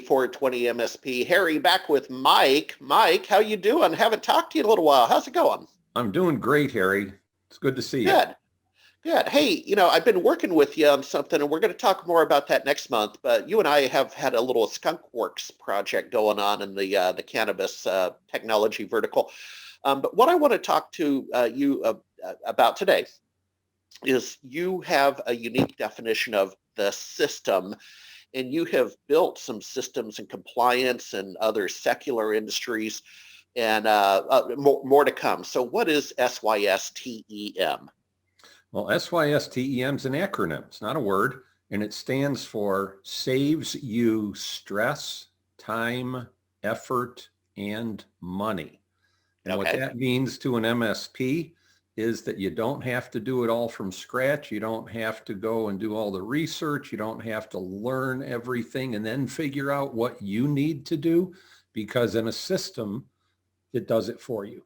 420 MSP. Harry back with Mike. Mike, how you doing? Haven't talked to you in a little while. How's it going? I'm doing great, Harry. It's good to see you. Good. Good. Hey, I've been working with you on something, and we're going to talk more about that next month. But you and I have had a little Skunk Works project going on in the cannabis technology vertical. But what I want to talk to you about today is you have a unique definition of the system, and you have built some systems and compliance and other secular industries, and more to come. So, what is SYSTEM? Well, SYSTEM is an acronym. It's not a word, and it stands for Saves You Stress, Time, Effort, and Money. And what Okay. that means to an MSP is that you don't have to do it all from scratch. You don't have to go and do all the research. You don't have to learn everything and then figure out what you need to do, because in a system, it does it for you.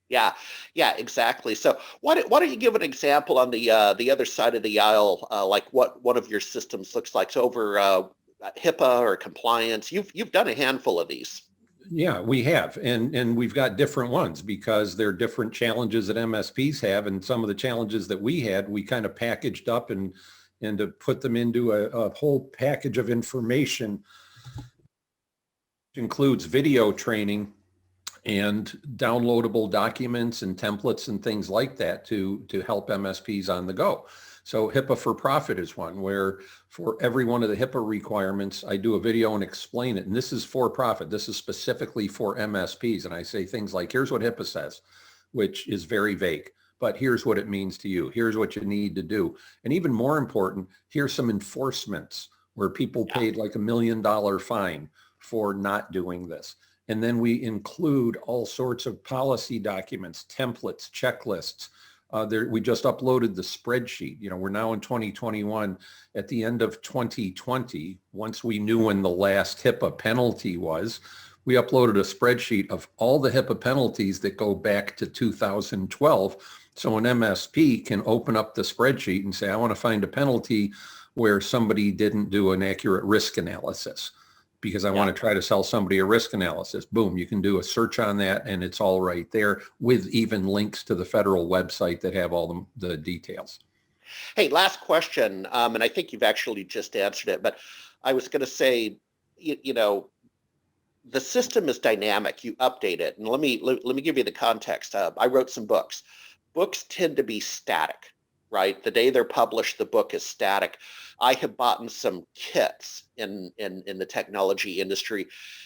Yeah, yeah, exactly. So why don't you give an example on the other side of the aisle, like what one of your systems looks like? So over HIPAA or compliance, you've done a handful of these. Yeah, we have. And we've got different ones because there are different challenges that MSPs have. And some of the challenges that we had, we kind of packaged up and to put them into a whole package of information, which includes video training and downloadable documents and templates and things like that to help MSPs on the go. So HIPAA for Profit is one where for every one of the HIPAA requirements, I do a video and explain it. And this is for profit. This is specifically for MSPs. And I say things like, here's what HIPAA says, which is very vague, but here's what it means to you. Here's what you need to do. And even more important, here's some enforcements where people paid like $1 million fine for not doing this. And then we include all sorts of policy documents, templates, checklists. We just uploaded the spreadsheet. We're now in 2021. At the end of 2020, once we knew when the last HIPAA penalty was, we uploaded a spreadsheet of all the HIPAA penalties that go back to 2012. So an MSP can open up the spreadsheet and say, I want to find a penalty where somebody didn't do an accurate risk analysis, because I want to try to sell somebody a risk analysis. Boom, you can do a search on that and it's all right there with even links to the federal website that have all the details. Hey, last question, and I think you've actually just answered it, but I was going to say, the system is dynamic. You update it, and let me give you the context. I wrote some books. Books tend to be static, right? The day they're published, the book is static. I have bought some kits in the technology industry,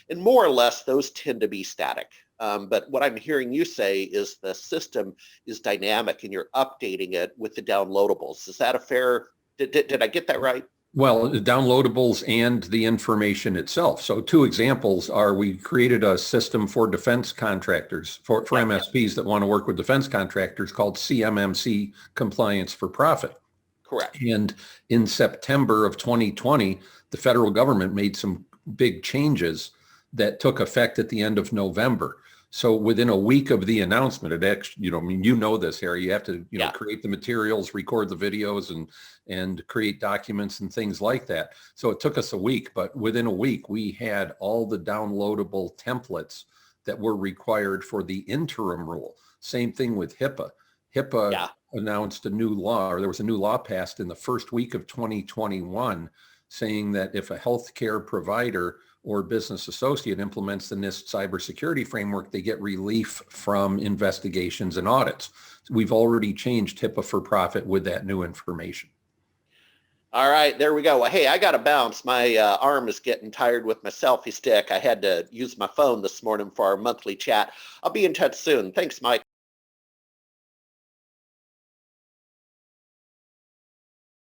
and more or less those tend to be static. But what I'm hearing you say is the system is dynamic and you're updating it with the downloadables. Is that a fair, did I get that right? Well, the downloadables and the information itself. So two examples are, we created a system for defense contractors, for MSPs that want to work with defense contractors, called CMMC, Compliance for Profit. Correct. And in September of 2020, the federal government made some big changes that took effect at the end of November. So within a week of the announcement, it actually, this, Harry, you have to, create the materials, record the videos and create documents and things like that. So it took us a week, but within a week, we had all the downloadable templates that were required for the interim rule. Same thing with HIPAA. HIPAA announced a new law, or there was a new law passed in the first week of 2021, saying that if a healthcare provider or business associate implements the NIST cybersecurity framework, they get relief from investigations and audits. We've already changed HIPAA for Profit with that new information. All right, there we go. Well, hey, I got to bounce. My arm is getting tired with my selfie stick. I had to use my phone this morning for our monthly chat. I'll be in touch soon. Thanks, Mike.